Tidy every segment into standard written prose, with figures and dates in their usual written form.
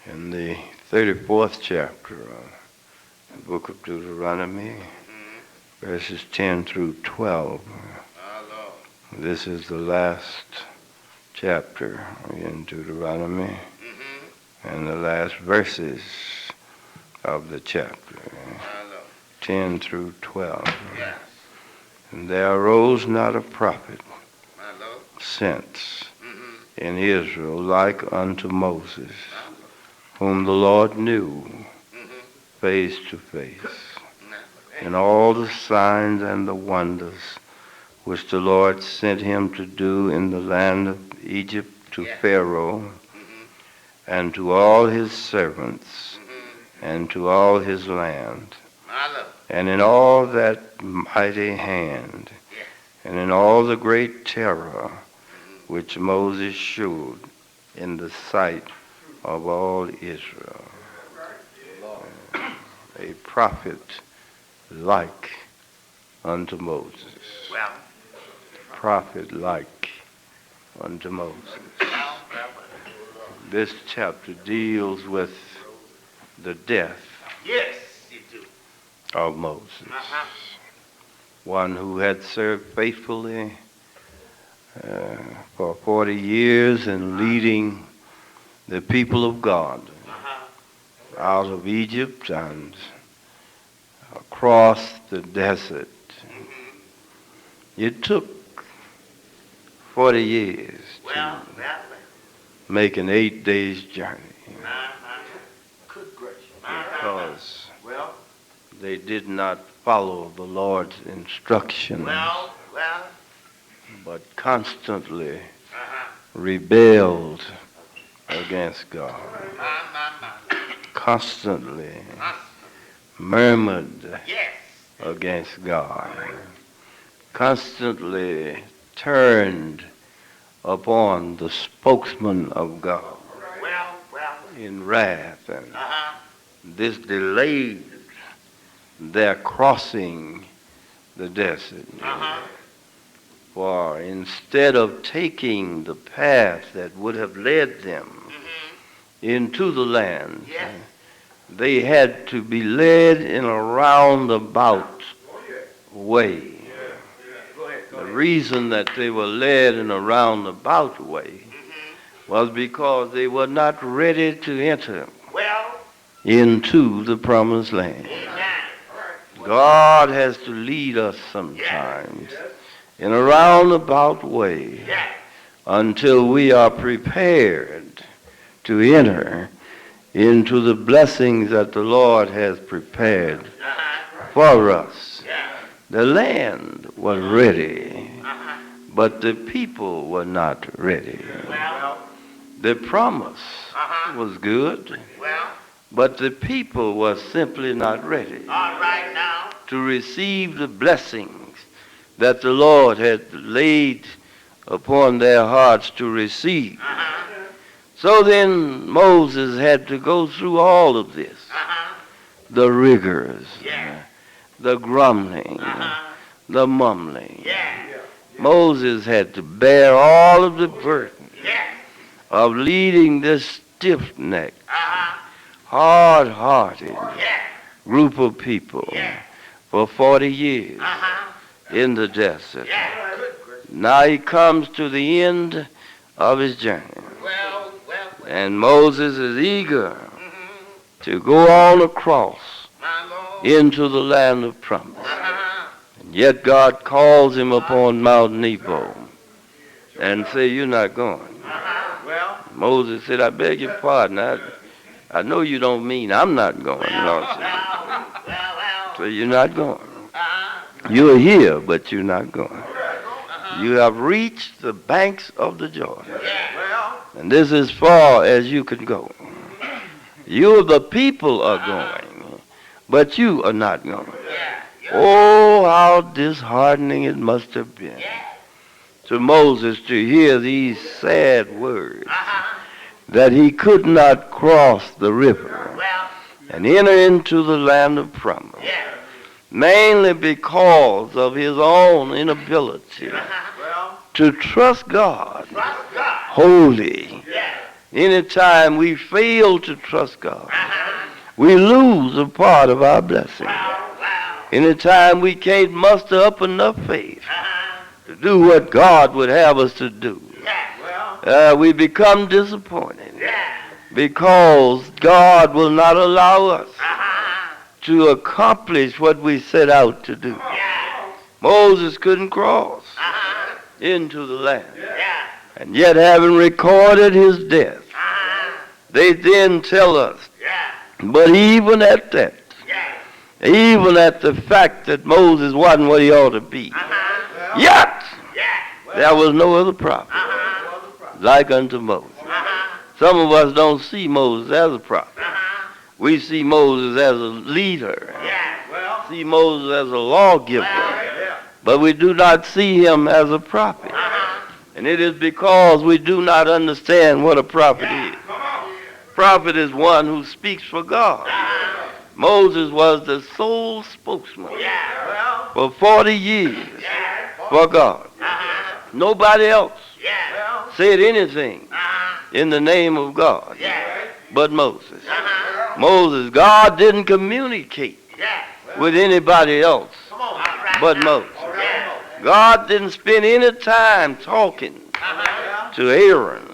In the 34th chapter of the book of Deuteronomy, verses 10 through 12. This is the last chapter in Deuteronomy and the last verses of the chapter, 10 through 12. And there arose not a prophet since in Israel like unto Moses, whom the Lord knew face to face, and all the signs and the wonders which the Lord sent him to do in the land of Egypt to Pharaoh and to all his servants and to all his land, and in all that mighty hand, and in all the great terror which Moses shewed in the sight of all Israel. A prophet like unto Moses. Prophet like unto Moses. This chapter deals with the death Yes, it do. of Moses, one who had served faithfully for 40 years in leading the people of God out of Egypt and across the desert. It took 40 years to make an 8 days journey because they did not follow the Lord's instructions, but constantly rebelled against God, constantly murmured against God, constantly turned upon the spokesman of God in wrath, and this delayed their crossing the desert. For instead of taking the path that would have led them into the land, they had to be led in a roundabout way. The reason that they were led in a roundabout way was because they were not ready to enter into the promised land. God has to lead us sometimes in a roundabout way until we are prepared to enter into the blessings that the Lord has prepared for us. The land was ready, but the people were not ready. The promise was good, but the people were simply not ready to receive the blessings that the Lord had laid upon their hearts to receive. So then Moses had to go through all of this, the rigors, the grumbling, the mumbling. Moses had to bear all of the burden of leading this stiff-necked, hard-hearted group of people for 40 years in the desert. Now he comes to the end of his journey. And Moses is eager to go on across into the land of promise. And yet God calls him upon Mount Nebo and say, "You're not going." Moses said, "I beg your pardon. I know you don't mean I'm not going." Lord said, "So you're not going. You're here, but you're not going. You have reached the banks of the Jordan. And this is as far as you can go. You, the people, are going, but you are not going." Oh, how disheartening it must have been to Moses to hear these sad words that he could not cross the river and enter into the land of promise, mainly because of his own inability to trust God wholly. Anytime we fail to trust God, we lose a part of our blessing. Anytime we can't muster up enough faith to do what God would have us to do, we become disappointed because God will not allow us to accomplish what we set out to do. Moses couldn't cross into the land. And yet, having recorded his death, they then tell us, but even at that, even at the fact that Moses wasn't what he ought to be, yet there was no other prophet like unto Moses. Some of us don't see Moses as a prophet. We see Moses as a leader, see Moses as a lawgiver, but we do not see him as a prophet. And it is because we do not understand what a prophet is. Prophet is one who speaks for God. Moses was the sole spokesman for 40 years for God. Nobody else said anything in the name of God but Moses. Moses, God didn't communicate with anybody else but Moses. God didn't spend any time talking to Aaron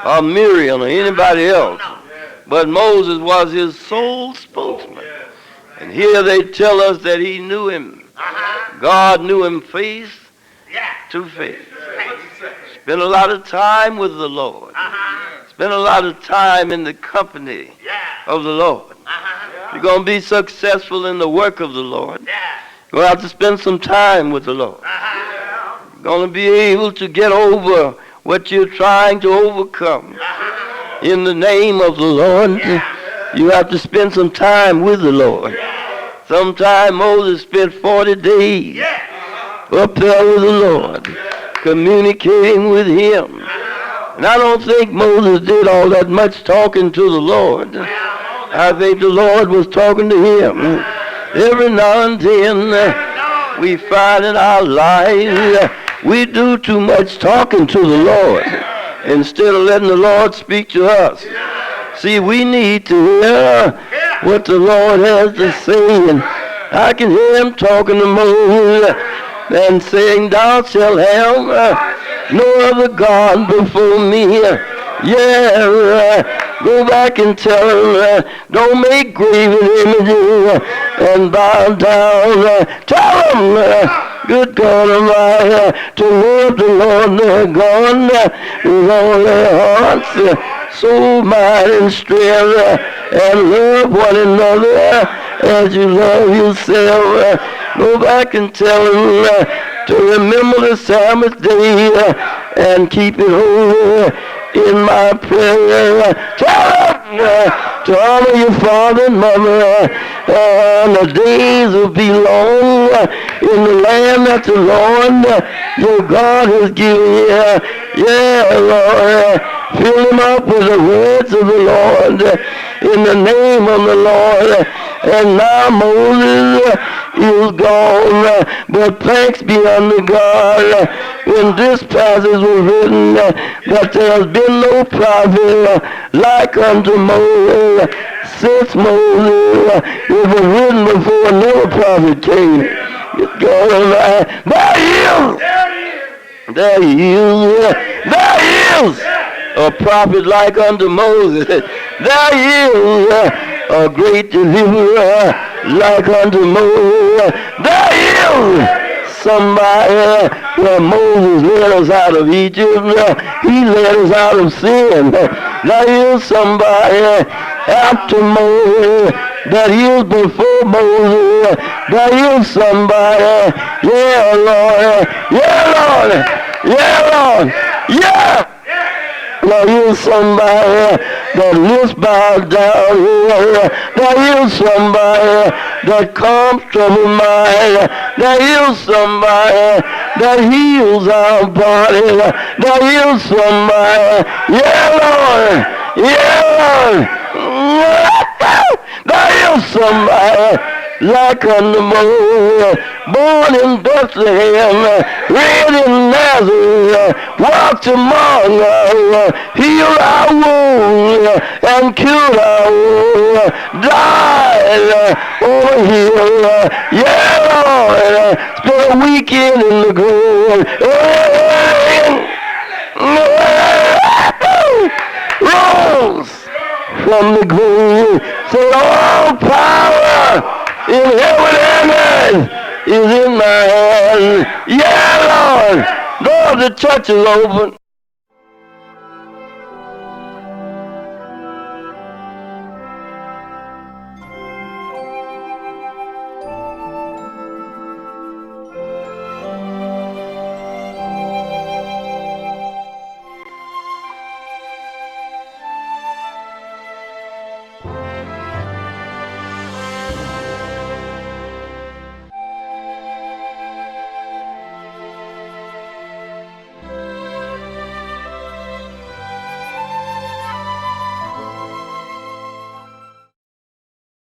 or Miriam or anybody else, but Moses was his sole spokesman. And here they tell us that he knew him. God knew him face to face. Spent a lot of time with the Lord. Spent a lot of time in the company of the Lord. If you're going to be successful in the work of the Lord, you're going to have to spend some time with the Lord. You're going to be able to get over what you're trying to overcome. In the name of the Lord, you have to spend some time with the Lord. Sometime Moses spent 40 days up there with the Lord, communicating with him. And I don't think Moses did all that much talking to the Lord. I think the Lord was talking to him. Every now and then we find in our lives we do too much talking to the Lord instead of letting the Lord speak to us. See, we need to hear what the Lord has to say. And I can hear him talking to Moses and saying, "Thou shalt have no other God before me." Go back and tell him, don't make graven images and bow down. Tell him, good God Almighty, to love the Lord their God with all their hearts, soul, mind, and strength, and love one another as you love yourself. Go back and tell him to remember the Sabbath day and keep it holy in my prayer. Tell them to honor your father and mother, and the days will be long in the land that the Lord your God has given you. Lord, fill them up with the words of the Lord in the name of the Lord. And now Moses is gone, but thanks be unto God, when this passage was written, that there has been no prophet like unto Moses. Since Moses it was written before another prophet came. There is a prophet like unto Moses. There is a great deliverer like unto Moses. There is somebody where Moses led us out of Egypt. He led us out of sin. There is somebody after Moses that is before Moses. There is somebody, Lord, there is somebody that lives bowed down here. There is somebody that calms troubled mind. There is somebody that heals our body. There is somebody, there is somebody like unto Moses, born in Bethlehem, reared in Nazareth, walked among us, healed our wounds, and cured our wounds, died over here. Lord, spent a weekend in the grave, rose from the grave. So all power in heaven and earth is in my hand. Lord. Lord, the church is open.